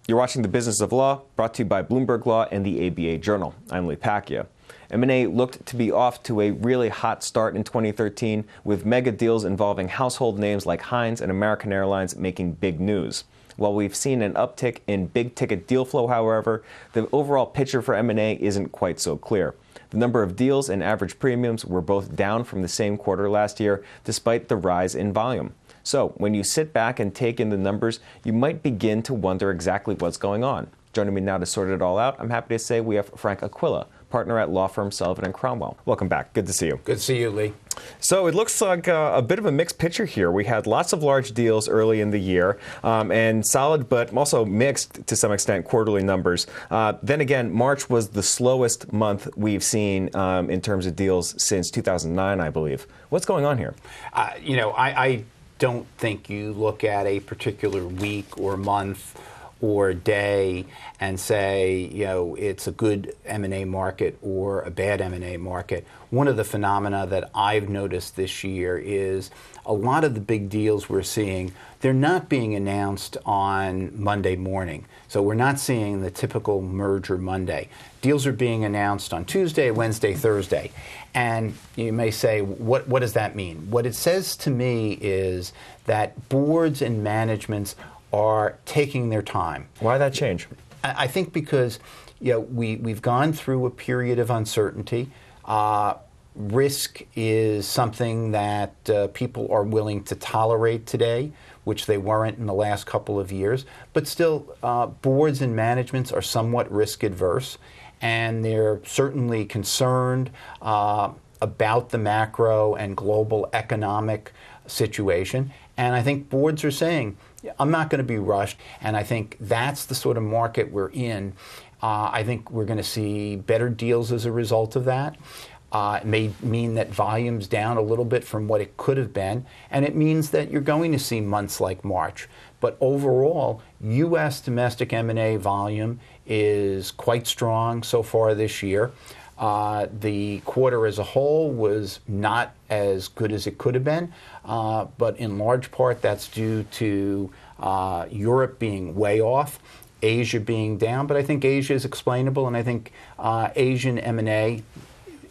You're watching The Business of Law, brought to you by Bloomberg Law and the ABA Journal. I'm Lee Pacchia. M&A looked to be off to a really hot start in 2013, with mega deals involving household names like Heinz and American Airlines making big news. While we've seen an uptick in big-ticket deal flow, however, the overall picture for M&A isn't quite so clear. The number of deals and average premiums were both down from the same quarter last year, despite the rise in volume. So, when you sit back and take in the numbers, you might begin to wonder exactly what's going on. Joining me now to sort it all out, I'm happy to say we have Frank Aquila, partner at law firm Sullivan Cromwell. Welcome back. Good to see you. Good to see you, Lee. So it looks like a bit of a mixed picture here. We had lots of large deals early in the year, and solid but also mixed to some extent quarterly numbers. Then again, March was the slowest month we've seen in terms of deals since 2009, I believe. What's going on here? I don't think you look at a particular week or month or day and say, it's a good M&A market or a bad M&A market. One of the phenomena that I've noticed this year is a lot of the big deals we're seeing, they're not being announced on Monday morning. So we're not seeing the typical merger Monday. Deals are being announced on Tuesday, Wednesday, Thursday. And you may say, what does that mean? What it says to me is that boards and managements are taking their time. Why that change? I think because we've gone through a period of uncertainty. Risk is something that people are willing to tolerate today, which they weren't in the last couple of years. But still, boards and managements are somewhat risk adverse, and they're certainly concerned about the macro and global economic situation. And I think boards are saying, I'm not going to be rushed, and I think that's the sort of market we're in. I think we're going to see better deals as a result of that. It may mean that volume's down a little bit from what it could have been, and it means that you're going to see months like March. But overall, U.S. domestic M&A volume is quite strong so far this year. The quarter as a whole was not as good as it could have been, but in large part that's due to Europe being way off, Asia being down. But I think Asia is explainable, and I think Asian M&A,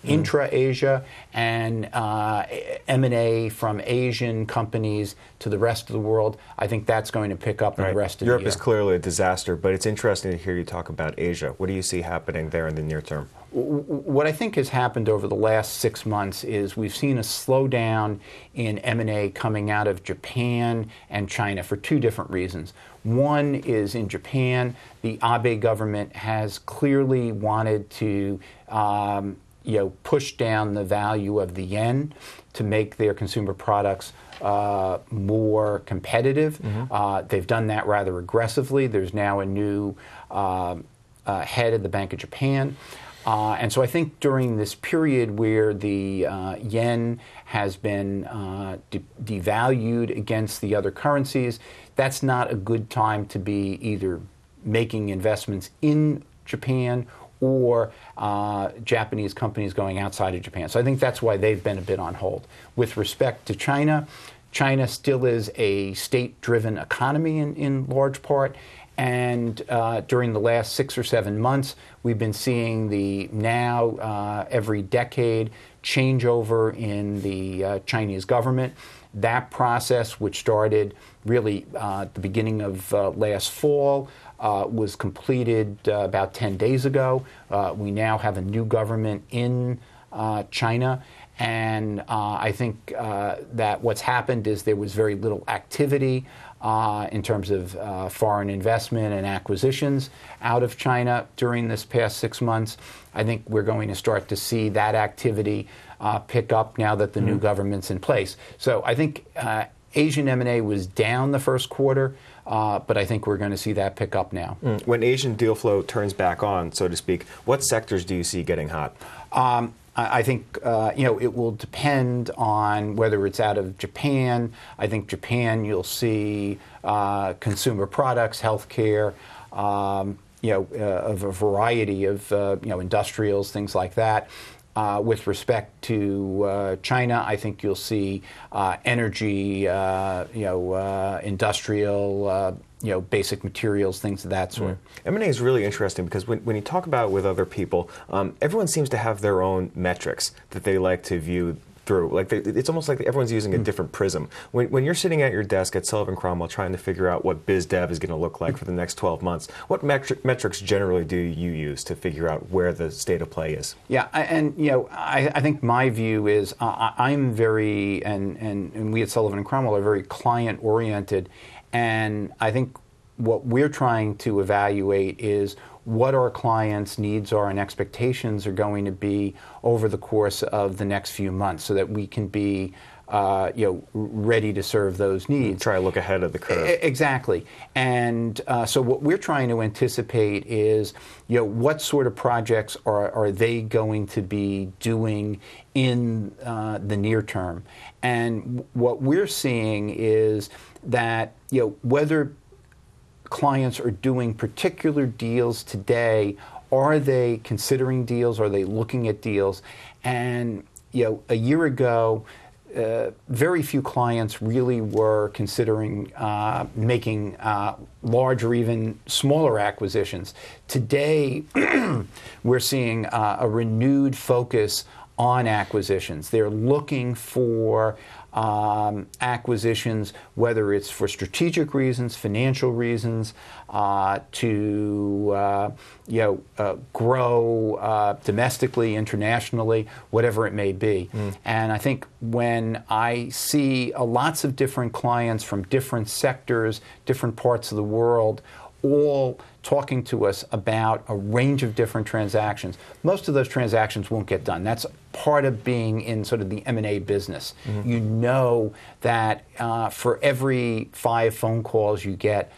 intra-Asia, and M&A from Asian companies to the rest of the world, I think that's going to pick up in the rest of Europe the year. is clearly a disaster, but it's interesting to hear you talk about Asia. What do you see happening there in the near term? What I think has happened over the last 6 months is we've seen a slowdown in M&A coming out of Japan and China for two different reasons. One is in Japan, the Abe government has clearly wanted to push down the value of the yen to make their consumer products more competitive. They've done that rather aggressively. There's now a new head of the Bank of Japan. And so I think during this period where the yen has been devalued against the other currencies, that's not a good time to be either making investments in Japan or Japanese companies going outside of Japan. So I think that's why they've been a bit on hold. With respect to China, China still is a state-driven economy in large part. And during the last 6 or 7 months, we've been seeing the now every decade changeover in the Chinese government. That process, which started really at the beginning of last fall, was completed about 10 days ago. We now have a new government in China. And I think that what's happened is there was very little activity in terms of foreign investment and acquisitions out of China during this past 6 months. I think we're going to start to see that activity pick up now that the new government's in place. So I think Asian M&A was down the first quarter, but I think we're going to see that pick up now. When Asian deal flow turns back on, so to speak, what sectors do you see getting hot? I think it will depend on whether it's out of Japan. I think Japan, you'll see consumer products, healthcare, of a variety of industrials, things like that. with respect to China, I think you'll see energy, industrial, basic materials, things of that sort. M&A is really interesting because when you talk about it with other people, everyone seems to have their own metrics that they like to view through. Like it's almost like everyone's using a different prism. When you're sitting at your desk at Sullivan Cromwell trying to figure out what biz dev is going to look like for the next 12 months, what metrics generally do you use to figure out where the state of play is? Yeah, I think my view is I'm very, and we at Sullivan Cromwell are very client oriented, and I think what we're trying to evaluate is what our clients' needs are and expectations are going to be over the course of the next few months, so that we can be ready to serve those needs. Try to look ahead of the curve. Exactly. And so what we're trying to anticipate is, what sort of projects are they going to be doing in the near term. And what we're seeing is that, whether clients are doing particular deals today, are they considering deals, are they looking at deals? And a year ago, very few clients really were considering making large or even smaller acquisitions. Today, we're seeing a renewed focus on acquisitions. They're looking for acquisitions, whether it's for strategic reasons, financial reasons, to grow domestically, internationally, whatever it may be. And I think when I see lots of different clients from different sectors, different parts of the world, all talking to us about a range of different transactions. Most of those transactions won't get done. That's part of being in sort of the M&A business. You know that for every 5 phone calls you get,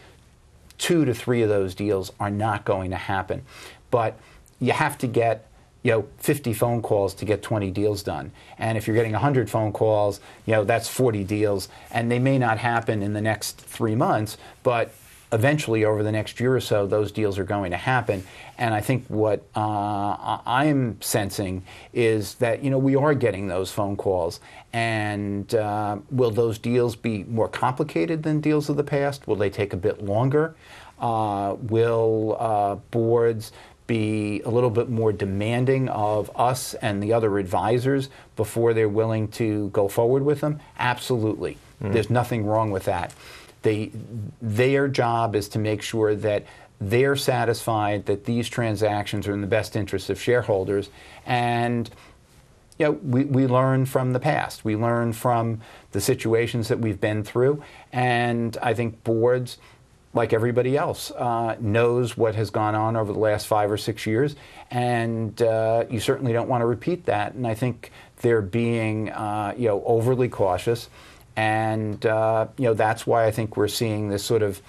2 to 3 of those deals are not going to happen. But you have to get 50 phone calls to get 20 deals done. And if you're getting 100 phone calls, that's 40 deals. And they may not happen in the next 3 months, but eventually, over the next year or so, those deals are going to happen. And I think what I'm sensing is that, we are getting those phone calls. And will those deals be more complicated than deals of the past? Will they take a bit longer? Will boards be a little bit more demanding of us and the other advisors before they're willing to go forward with them? Absolutely. There's nothing wrong with that. Their job is to make sure that they're satisfied that these transactions are in the best interest of shareholders. And we learn from the past. We learn from the situations that we've been through. And I think boards, like everybody else, knows what has gone on over the last 5 or 6 years. And you certainly don't want to repeat that. And I think they're being overly cautious. And that's why I think we're seeing this sort of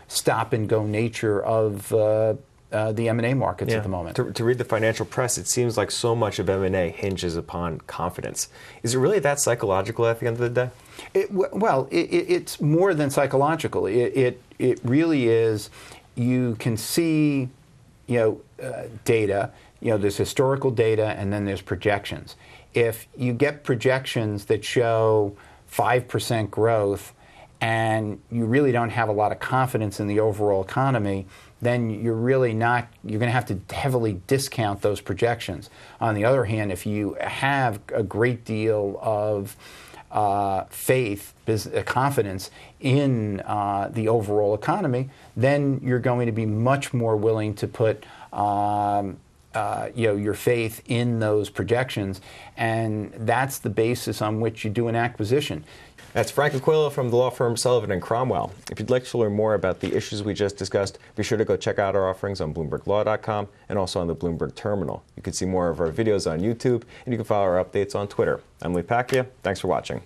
stop and go nature of the M&A markets at the moment. To read the financial press, it seems like so much of M&A hinges upon confidence. Is it really that psychological at the end of the day? It's more than psychological. It really is. You can see data. There's historical data, and then there's projections. If you get projections that show 5% growth, and you really don't have a lot of confidence in the overall economy, then you're really not, you're going to have to heavily discount those projections. On the other hand, if you have a great deal of faith, confidence in the overall economy, then you're going to be much more willing to put your faith in those projections, and that's the basis on which you do an acquisition. That's Frank Aquila from the law firm Sullivan Cromwell. If you'd like to learn more about the issues we just discussed, be sure to go check out our offerings on BloombergLaw.com and also on the Bloomberg Terminal. You can see more of our videos on YouTube, and you can follow our updates on Twitter. I'm Lee Pacchia. Thanks for watching.